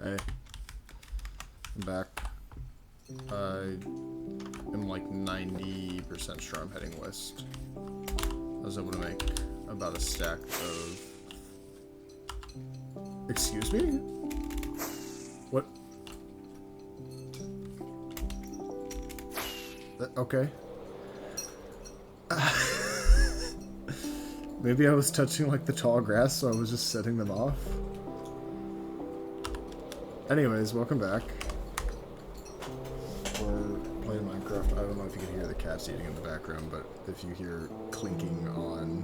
Hey, I'm back. I am like 90% sure I'm heading west. I was able to make about a stack of... Excuse me? What? Okay. Maybe I was touching like the tall grass, so I was just setting them off. Anyways, welcome back. We're playing Minecraft. I don't know if you can hear the cats eating in the background, but if you hear clinking on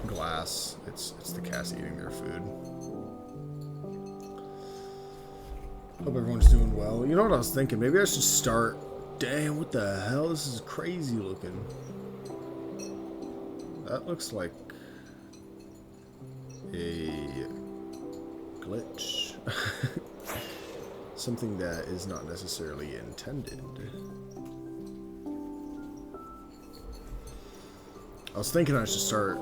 glass, it's the cats eating their food. Hope everyone's doing well. You know what I was thinking? Maybe I should start... Damn, what the hell? This is crazy looking. That looks like a glitch. Something that is not necessarily intended. I was thinking I should start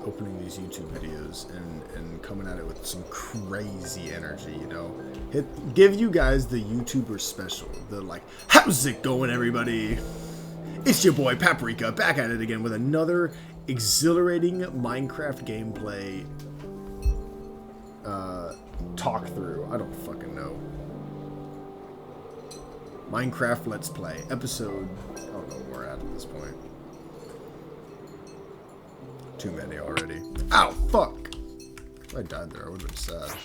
opening these YouTube videos and coming at it with some crazy energy, you know? Give you guys the YouTuber special. The like, how's it going, everybody? It's your boy Paprika back at it again with another exhilarating Minecraft gameplay talk through. I don't fucking know. Minecraft Let's Play episode. I don't know where we're at this point. Too many already. Ow, fuck! If I died there, I would have been sad.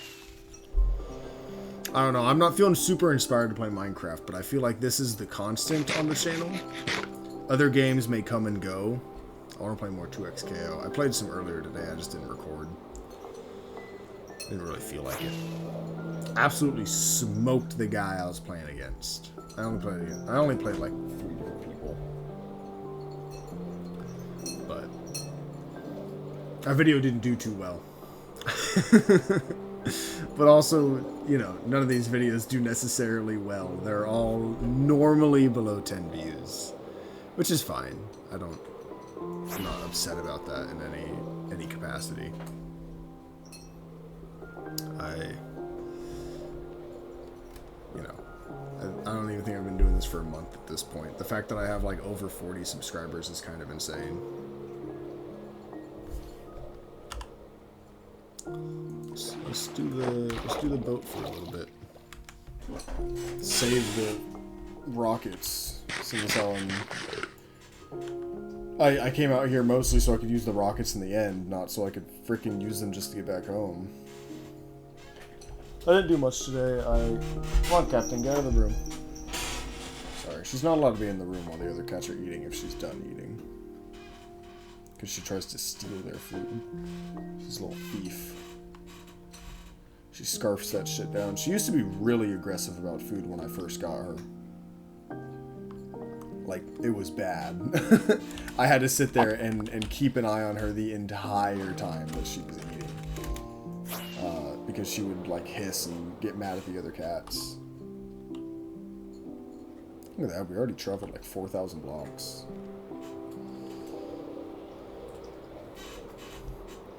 I don't know. I'm not feeling super inspired to play Minecraft, but I feel like this is the constant on the channel. Other games may come and go. I want to play more 2XKO. I played some earlier today. I just didn't record. Didn't really feel like it. Absolutely smoked the guy I was playing against. I only played like 3 different people. But our video didn't do too well. But also, you know, none of these videos do necessarily well. They're all normally below 10 views, which is fine. I'm not upset about that in any capacity. I don't even think I've been doing this for a month at this point. The fact that I have like over 40 subscribers is kind of insane. Let's do the boat for a little bit. Save the rockets. Seeing as how I came out here mostly so I could use the rockets in the end, not so I could freaking use them just to get back home. I didn't do much today. Come on, Captain, get out of the room. Sorry, she's not allowed to be in the room while the other cats are eating if she's done eating. Because she tries to steal their food. She's a little thief. She scarfs that shit down. She used to be really aggressive about food when I first got her. Like, it was bad. I had to sit there and keep an eye on her the entire time that she was eating. Because she would, like, hiss and get mad at the other cats. Look at that, we already traveled like 4,000 blocks.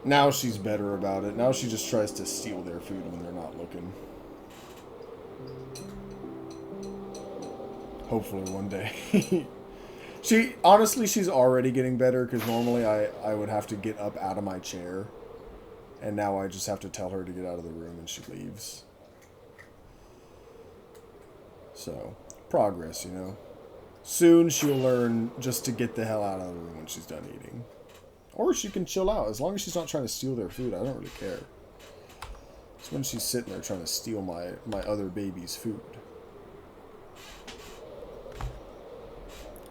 Now she's better about it. Now she just tries to steal their food when they're not looking. Hopefully one day. Honestly, she's already getting better, because normally I would have to get up out of my chair. And now I just have to tell her to get out of the room and she leaves. So, progress, you know. Soon she'll learn just to get the hell out of the room when she's done eating. Or she can chill out. As long as she's not trying to steal their food, I don't really care. It's when she's sitting there trying to steal my other baby's food.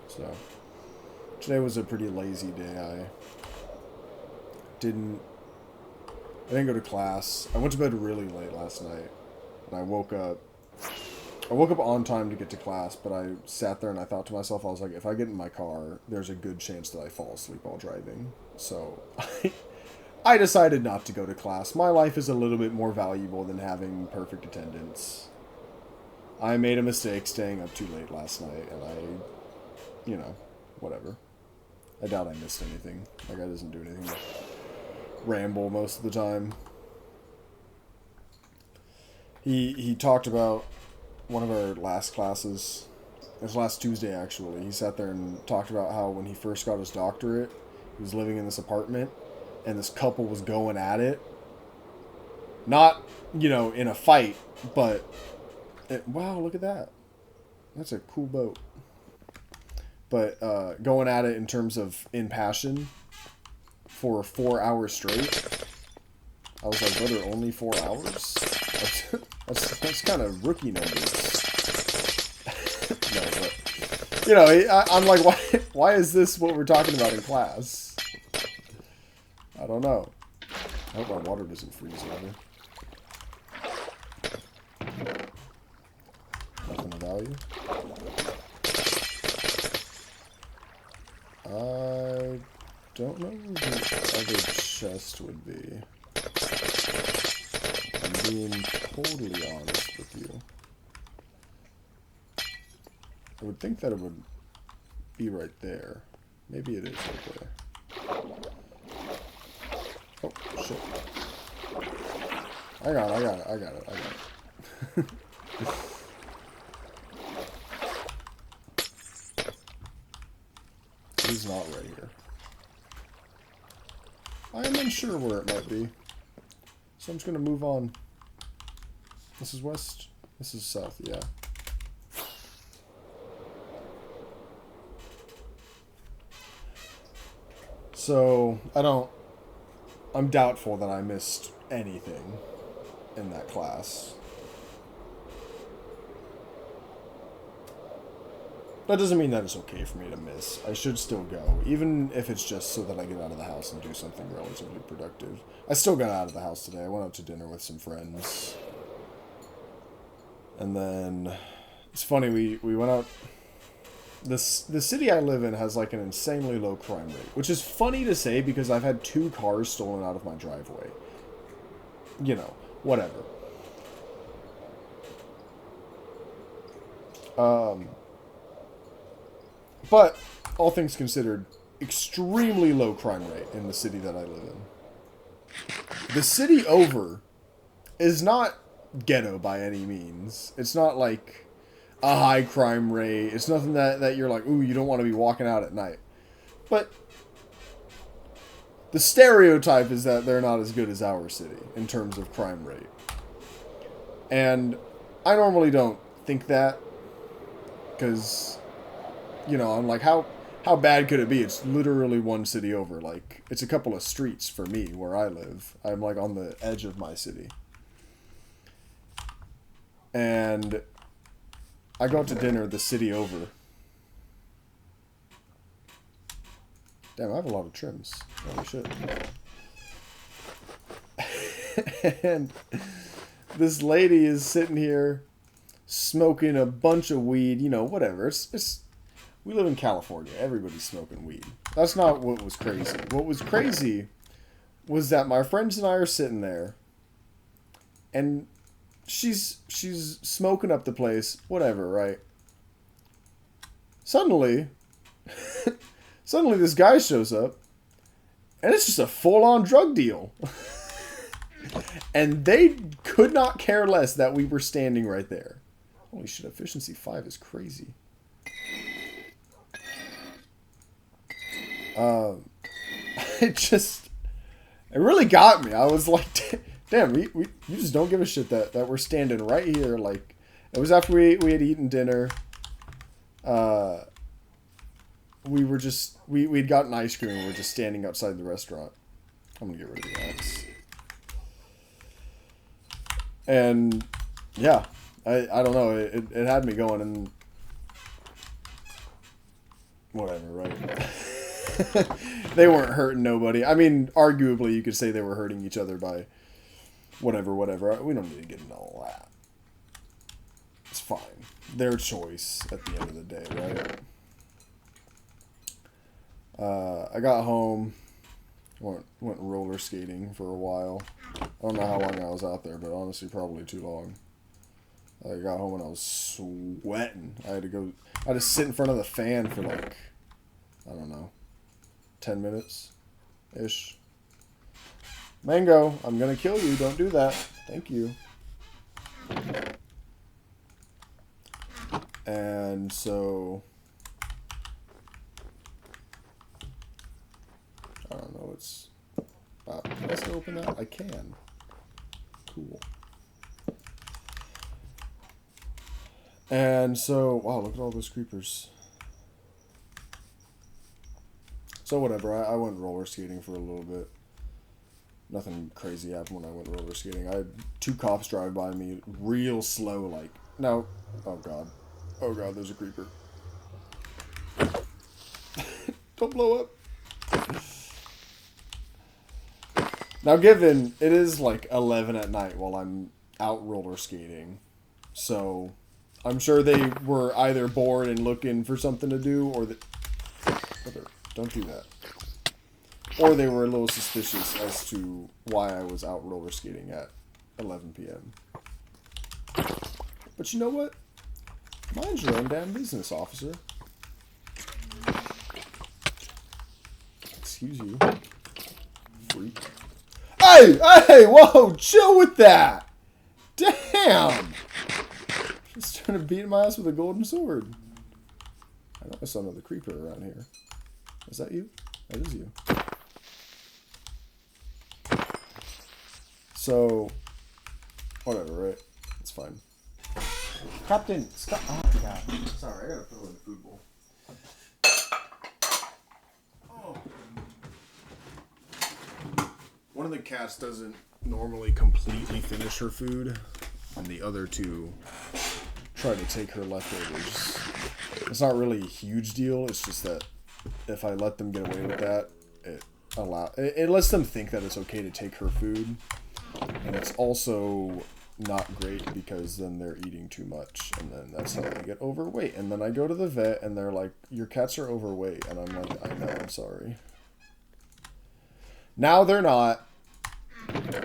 So, today was a pretty lazy day. I didn't go to class. I went to bed really late last night. And I woke up on time to get to class, but I sat there and I thought to myself, I was like, if I get in my car, there's a good chance that I fall asleep while driving. So, I decided not to go to class. My life is a little bit more valuable than having perfect attendance. I made a mistake staying up too late last night, and you know, whatever. I doubt I missed anything. My guy doesn't do anything but ramble most of the time. He talked about one of our last classes. It was last Tuesday, actually. He sat there and talked about how when he first got his doctorate, he was living in this apartment, and this couple was going at it. Not, in a fight, but... wow, look at that. That's a cool boat. But going at it in terms of in passion for 4 hours straight, I was like, brother, only 4 hours? That's kind of rookie numbers. No, but, I'm like, why is this what we're talking about in class? I don't know. I hope my water doesn't freeze over. Nothing of value. I don't know where the other chest would be. I'm being totally honest with you. I would think that it would be right there. Maybe it is right there. Oh, shit. I got it. He's not right here. I am unsure where it might be. So I'm just going to move on. This is west. This is south, yeah. So, I'm doubtful that I missed anything in that class. That doesn't mean that it's okay for me to miss. I should still go, even if it's just so that I get out of the house and do something relatively productive. I still got out of the house today. I went out to dinner with some friends. And then, it's funny, we went out... The city I live in has like an insanely low crime rate, which is funny to say because I've had 2 cars stolen out of my driveway. Whatever. But, all things considered, extremely low crime rate in the city that I live in. The city over is not ghetto by any means. It's not like a high crime rate. It's nothing that you're like, ooh, you don't want to be walking out at night. But the stereotype is that they're not as good as our city in terms of crime rate. And I normally don't think that because, I'm like, how bad could it be? It's literally one city over. Like, it's a couple of streets for me where I live. I'm like on the edge of my city. And I go out to dinner the city over. Damn, I have a lot of trims. Holy shit. And this lady is sitting here smoking a bunch of weed, whatever. It's we live in California. Everybody's smoking weed. That's not what was crazy. What was crazy was that my friends and I are sitting there and she's smoking up the place, whatever, right? Suddenly this guy shows up, and it's just a full-on drug deal. And they could not care less that we were standing right there. Holy shit, efficiency 5 is crazy. It really got me. I was like, damn, you just don't give a shit that we're standing right here. Like, it was after we had eaten dinner. We'd gotten ice cream and we were just standing outside the restaurant. I'm gonna get rid of the axe. And, yeah, I don't know, it had me going and whatever, right? They weren't hurting nobody. I mean, arguably you could say they were hurting each other by whatever. We don't need to get into all that. It's fine. Their choice at the end of the day, right? I got home, went roller skating for a while. I don't know how long I was out there, but honestly probably too long. I got home and I was sweating. I had to sit in front of the fan for like, I don't know, 10 minutes-ish. Mango, I'm gonna kill you. Don't do that. Thank you. And so I don't know. It's can I still open that? I can. Cool. And so wow, look at all those creepers. So whatever. I went roller skating for a little bit. Nothing crazy happened when I went roller skating. I had 2 cops drive by me real slow, like, no. Oh, God. Oh, God, there's a creeper. Don't blow up. Now, given it is like 11 at night while I'm out roller skating, so I'm sure they were either bored and looking for something to do, or that... Don't do that. Or they were a little suspicious as to why I was out roller skating at 11 p.m. But you know what? Mind your own damn business, officer. Excuse you. Freak. Hey! Hey! Whoa! Chill with that! Damn! Just trying to beat my ass with a golden sword. I know I saw another creeper around here. Is that you? That is you. So, whatever, right? It's fine. Captain, stop. Oh, God. Sorry, I gotta put it in the food bowl. Oh. One of the cats doesn't normally completely finish her food, and the other 2 try to take her leftovers. It's not really a huge deal, it's just that if I let them get away with that, it lets them think that it's okay to take her food. And it's also not great because then they're eating too much, and then that's how they get overweight. And then I go to the vet, and they're like, your cats are overweight. And I'm like, I know, I'm sorry. Now they're not.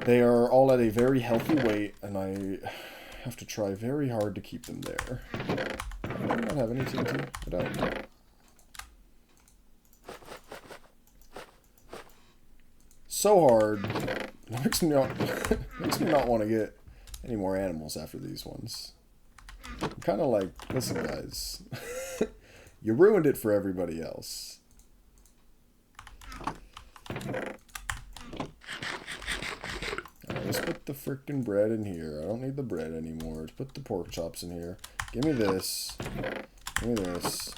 They are all at a very healthy weight, and I have to try very hard to keep them there. I do not have any TNT. I don't. So hard. It makes me not want to get any more animals after these ones. I'm kind of like, listen, guys, you ruined it for everybody else. Alright, let's put the frickin' bread in here. I don't need the bread anymore. Let's put the pork chops in here. Give me this. Give me this.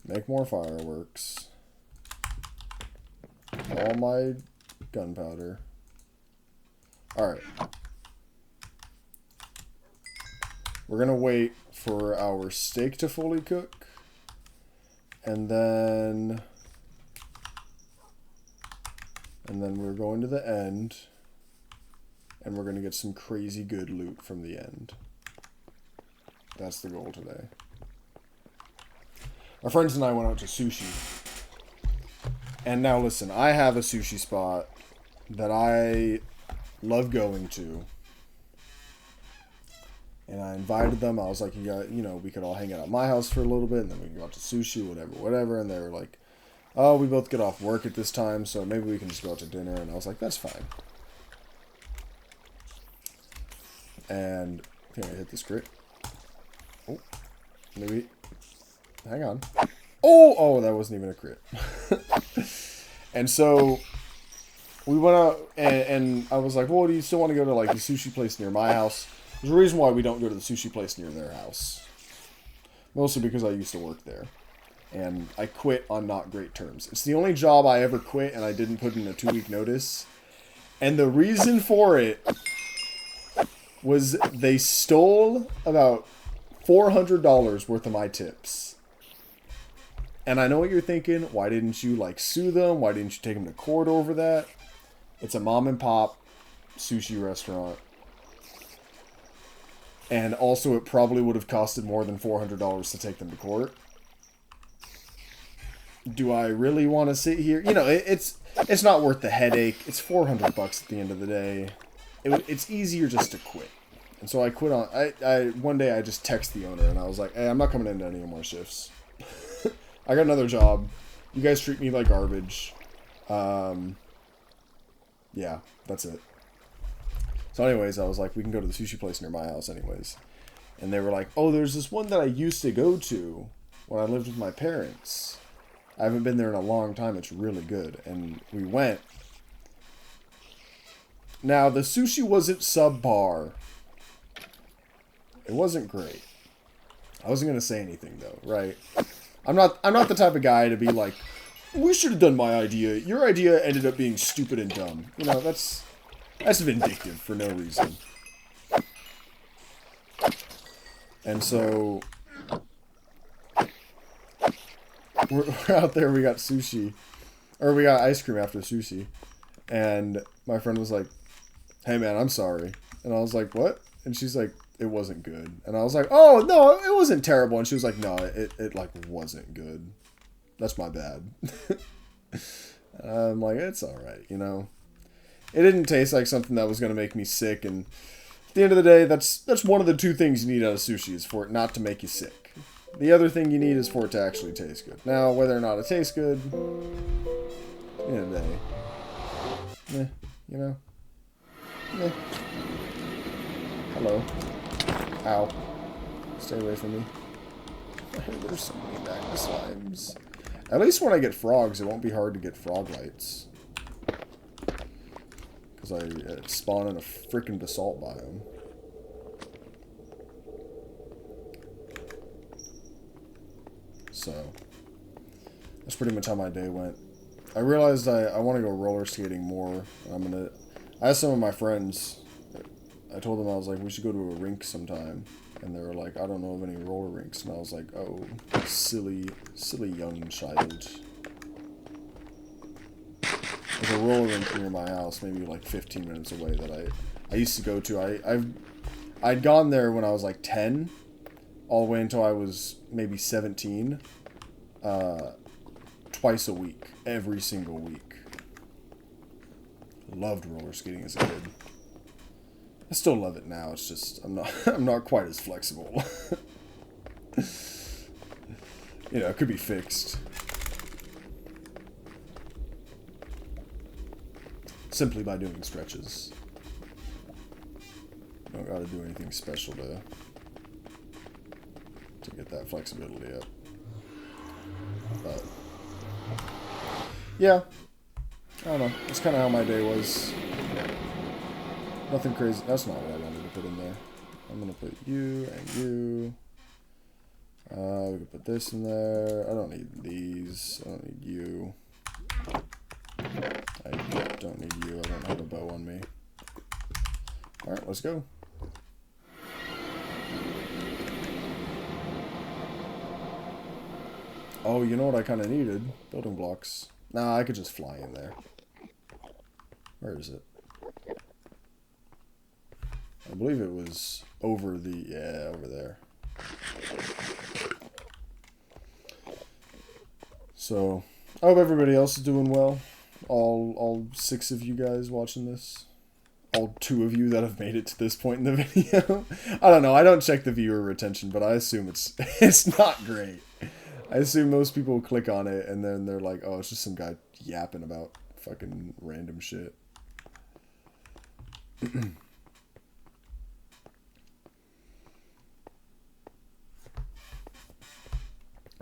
Make more fireworks. All my gunpowder. Alright. We're gonna wait for our steak to fully cook. And then we're going to the end. And we're gonna get some crazy good loot from the end. That's the goal today. Our friends and I went out to sushi. And now listen, I have a sushi spot that I love going to. And I invited them. I was like, we could all hang out at my house for a little bit, and then we can go out to sushi, whatever. And they were like, oh, we both get off work at this time, so maybe we can just go out to dinner. And I was like, that's fine. And can I hit this crit? Oh, maybe. Hang on. Oh, that wasn't even a crit. And so we went out, and I was like, well, do you still want to go to like the sushi place near my house? There's a reason why we don't go to the sushi place near their house. Mostly because I used to work there. And I quit on not great terms. It's the only job I ever quit, and I didn't put in a 2-week notice. And the reason for it was they stole about $400 worth of my tips. And I know what you're thinking. Why didn't you, like, sue them? Why didn't you take them to court over that? It's a mom and pop sushi restaurant. And also, it probably would have costed more than $400 to take them to court. Do I really want to sit here? You know, it's not worth the headache. It's $400 at the end of the day. It's easier just to quit. And so I quit on... one day I just text the owner, and I was like, hey, I'm not coming into any more shifts. I got another job. You guys treat me like garbage. Yeah, that's it. So anyways, I was like, we can go to the sushi place near my house anyways. And they were like, oh, there's this one that I used to go to when I lived with my parents. I haven't been there in a long time. It's really good. And we went. Now, the sushi wasn't subpar. It wasn't great. I wasn't going to say anything, though, right? I'm not the type of guy to be like, we should have done my idea. Your idea ended up being stupid and dumb. You know, that's vindictive for no reason. And so we're out there, we got sushi. Or we got ice cream after sushi. And my friend was like, hey man, I'm sorry. And I was like, what? And she's like, it wasn't good. And I was like, oh no, it wasn't terrible. And she was like, no, it like wasn't good. That's my bad. I'm like, it's alright, you know. It didn't taste like something that was going to make me sick, and at the end of the day, that's one of the two things you need out of sushi, is for it not to make you sick. The other thing you need is for it to actually taste good. Now, whether or not it tastes good, at the end of the day, you know. Hello. Ow. Stay away from me. There's so many magma slimes. At least when I get frogs, it won't be hard to get frog lights. Because I spawn in a freaking basalt biome. So, that's pretty much how my day went. I realized I want to go roller skating more. I asked some of my friends, I told them, I was like, we should go to a rink sometime. And they were like, I don't know of any roller rinks. And I was like, oh, silly young child. There's a roller rink near my house, maybe like 15 minutes away, that I used to go to. I'd gone there when I was like 10, all the way until I was maybe 17, twice a week, every single week. Loved roller skating as a kid. I still love it now. It's just I'm not quite as flexible. You know, it could be fixed. Simply by doing stretches. You don't gotta do anything special to get that flexibility up. But yeah, I don't know. That's kind of how my day was. Nothing crazy. That's not what I wanted to put in there. I'm gonna put you and you. We can put this in there. I don't need these. I don't need you. I don't need you. I don't have a bow on me. Alright, let's go. Oh, you know what I kind of needed? Building blocks. Nah, I could just fly in there. Where is it? I believe it was over the... yeah, over there. So, I hope everybody else is doing well. All 6 of you guys watching this. All 2 of you that have made it to this point in the video. I don't know. I don't check the viewer retention, but I assume it's not great. I assume most people click on it and then they're like, oh, it's just some guy yapping about fucking random shit. I'm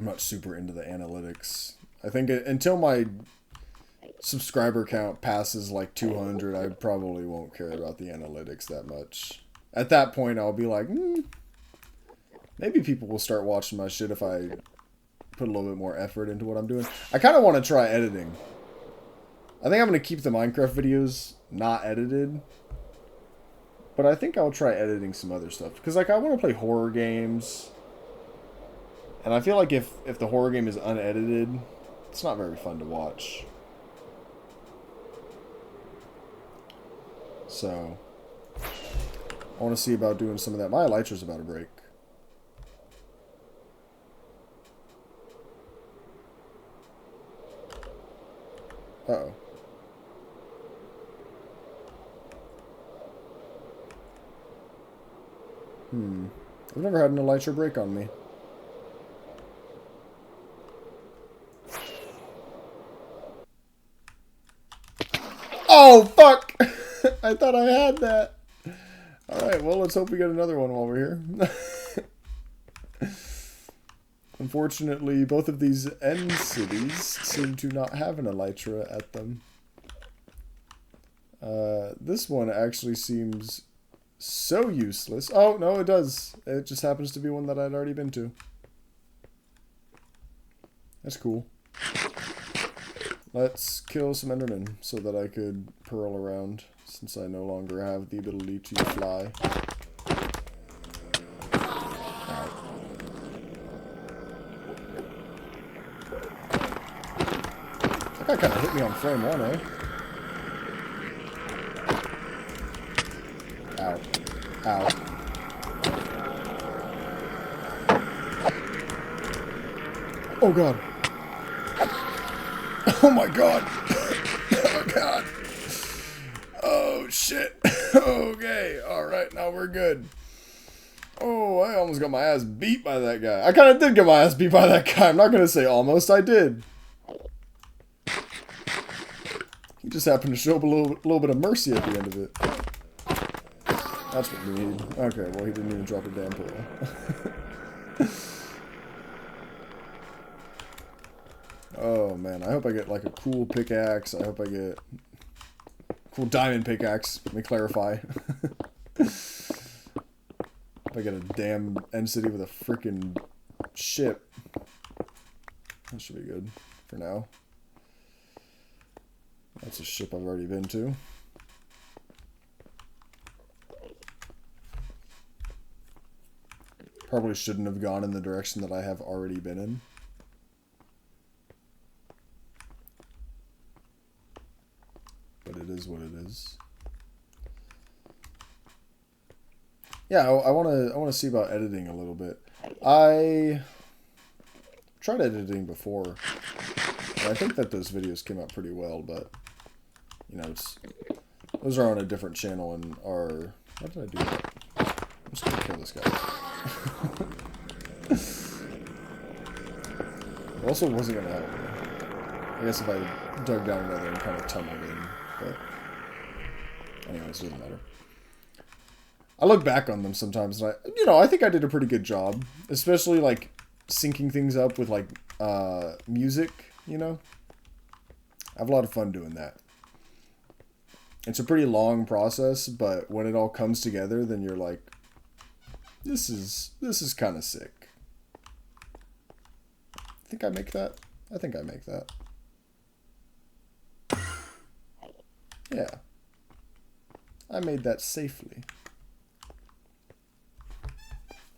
not super into the analytics. I think until my subscriber count passes like 200, I probably won't care about the analytics that much. At that point, I'll be like, maybe people will start watching my shit if I put a little bit more effort into what I'm doing. I kind of want to try editing. I think I'm going to keep the Minecraft videos not edited. But I think I'll try editing some other stuff. Because like I want to play horror games. And I feel like if the horror game is unedited, it's not very fun to watch. So, I want to see about doing some of that. My elytra's about to break. Uh-oh. I've never had an elytra break on me. Oh, fuck! I thought I had that. Alright, well, let's hope we get another one while we're here. Unfortunately, both of these end cities seem to not have an elytra at them. This one actually seems so useless. Oh, no, it does. It just happens to be one that I'd already been to. That's cool. Let's kill some Endermen so that I could pearl around, since I no longer have the ability to fly. That guy kind of hit me on frame one, eh? Ow. Ow. Oh god. Oh my god. Oh god. Oh shit. Okay. Alright, now we're good. Oh, I almost got my ass beat by that guy. I kind of did get my ass beat by that guy. I'm not going to say almost. I did. He just happened to show up a little bit of mercy at the end of it. That's what we need. Okay, well, he didn't even drop a damn pearl. Oh, man. I hope I get, like, a cool pickaxe. I hope I get a cool diamond pickaxe. Let me clarify. If I get a damn end city with a freaking ship. That should be good for now. That's a ship I've already been to. Probably shouldn't have gone in the direction that I have already been in. But it is what it is. Yeah, I want to see about editing a little bit. I tried editing before, and I think that those videos came out pretty well, but you know, those are on a different channel and are. Why did I do that? I'm just gonna kill this guy. It also wasn't gonna help me. I guess if I dug down another and kind of tumbled in, but anyways, it doesn't matter. I look back on them sometimes, and I think I did a pretty good job, especially like syncing things up with like music. You know, I have a lot of fun doing that. It's a pretty long process, but when it all comes together, then you're like, this is kind of sick. I think I make that. I think I make that. Yeah, I made that safely.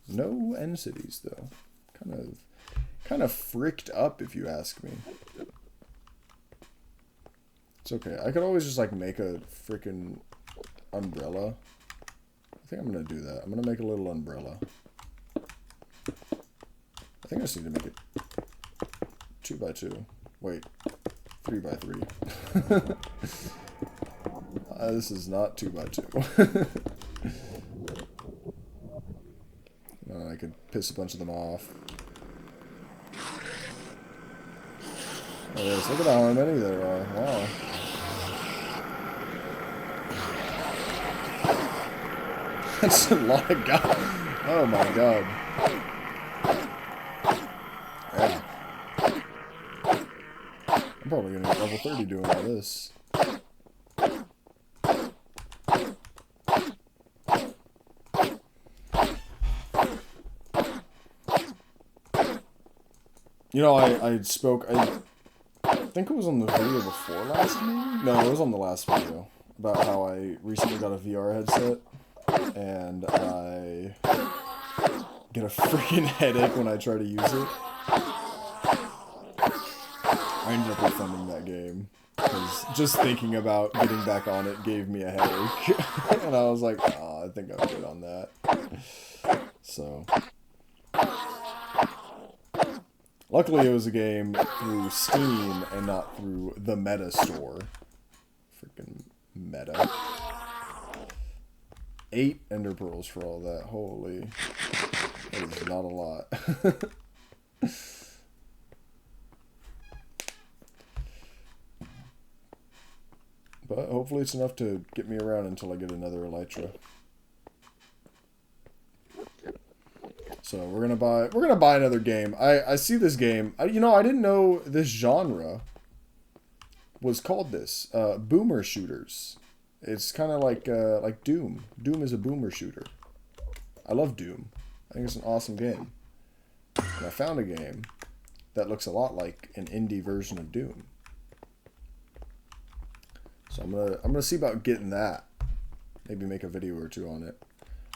No end cities though. Kind of fricked up if you ask me. It's okay. I could always just like make a freaking umbrella. I think I'm gonna do that. I'm gonna make a little umbrella. I think I just need to make it 2x2. Wait, 3x3. This is not 2x2. I could piss a bunch of them off. Oh yes, look at how many there are. Wow. That's a lot of guys. Oh my god. Yeah. I'm probably gonna get level 30 doing all this. You know, I think it was on the video before last, maybe? No, it was on the last video, about how I recently got a VR headset, and I get a freaking headache when I try to use it. I ended up refunding that game, because just thinking about getting back on it gave me a headache, and I was like, oh, I think I'm good on that. So... Luckily, it was a game through Steam and not through the Meta store. Freaking Meta. 8 Ender Pearls for all that. Holy. That is not a lot. But hopefully it's enough to get me around until I get another Elytra. So we're gonna buy another game. I see this game. I didn't know this genre was called this. Boomer shooters. It's kind of like Doom. Doom is a boomer shooter. I love Doom. I think it's an awesome game. And I found a game that looks a lot like an indie version of Doom. So I'm gonna see about getting that. Maybe make a video or two on it.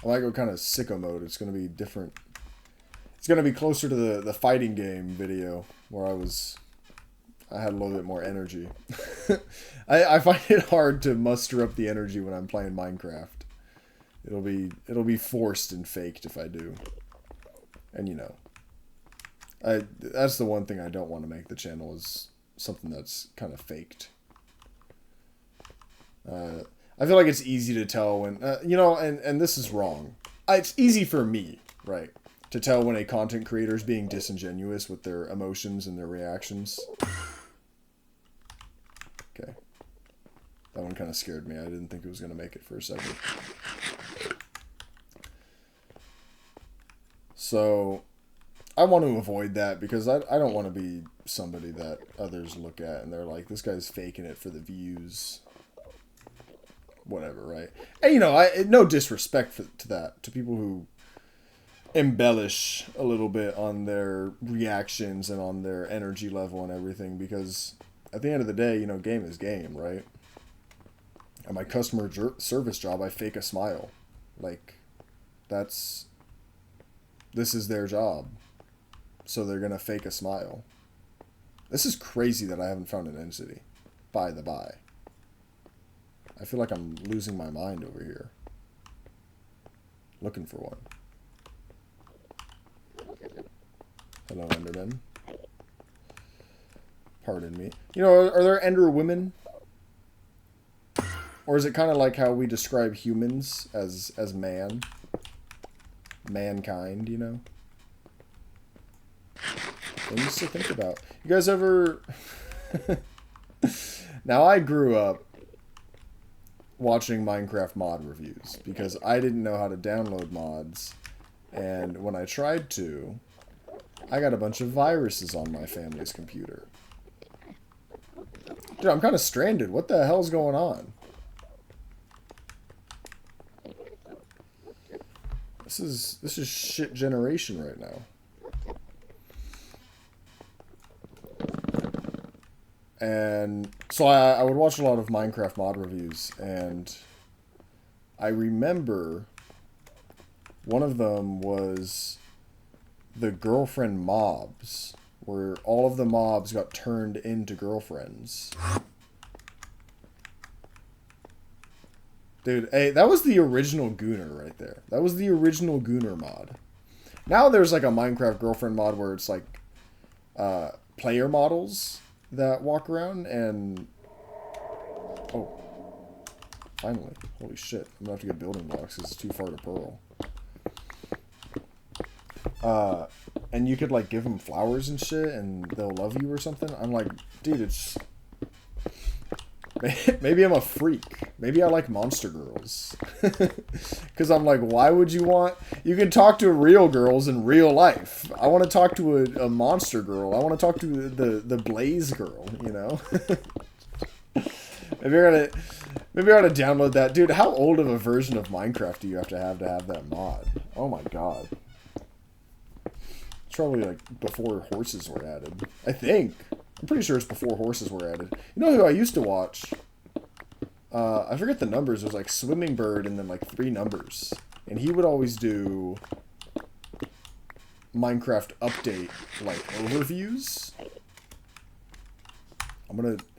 I might go kind of sicko mode. It's gonna be different. It's gonna be closer to the fighting game video where I had a little bit more energy. I find it hard to muster up the energy when I'm playing Minecraft. It'll be forced and faked if I do. And that's the one thing I don't want to make the channel is something that's kind of faked. I feel like it's easy to tell when and this is wrong. It's easy for me, right, to tell when a content creator is being disingenuous with their emotions and their reactions. Okay. That one kind of scared me. I didn't think it was going to make it for a second. So, I want to avoid that because I don't want to be somebody that others look at and they're like, this guy's faking it for the views. Whatever, right? And, no disrespect to that, to people who embellish a little bit on their reactions and on their energy level and everything, because at the end of the day, game is game, right? At my customer service job, I fake a smile. Like, this is their job. So they're going to fake a smile. This is crazy that I haven't found an end city. By the by. I feel like I'm losing my mind over here. Looking for one. Hello, Enderman. Pardon me. Are there Ender women? Or is it kind of like how we describe humans as man? Mankind, Things to think about. You guys ever... Now, I grew up watching Minecraft mod reviews because I didn't know how to download mods, and when I tried to, I got a bunch of viruses on my family's computer. Dude, I'm kind of stranded. What the hell's going on? This is shit generation right now. And so I would watch a lot of Minecraft mod reviews, and I remember one of them was the girlfriend mobs, where all of the mobs got turned into girlfriends. Dude, hey, that was the original Gooner right there. That was the original Gooner mod. Now there's like a Minecraft girlfriend mod where it's like player models that walk around and... Oh. Finally. Holy shit. I'm gonna have to get building blocks because it's too far to pearl. And you could like give them flowers and shit and they'll love you or something. I'm like, dude, it's... Maybe I'm a freak. Maybe I like monster girls. Because I'm like, why would you want... You can talk to real girls in real life. I want to talk to a monster girl. I want to talk to the Blaze girl, Maybe I gotta download that. Dude, how old of a version of Minecraft do you have to have that mod? Oh my god. It's probably like before horses were added. I think. I'm pretty sure it's before horses were added. You know who I used to watch? I forget the numbers. It was like Swimming Bird and then like 3 numbers. And he would always do Minecraft update like overviews.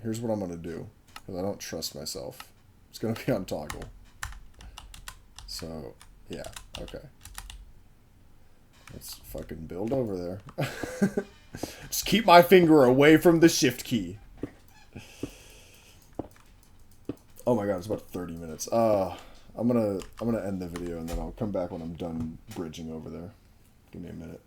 Here's what I'm gonna do. Because I don't trust myself. It's gonna be on toggle. So, yeah, okay. Let's fucking build over there. Just keep my finger away from the shift key. Oh my god, it's about 30 minutes. I'm gonna end the video and then I'll come back when I'm done bridging over there. Give me a minute.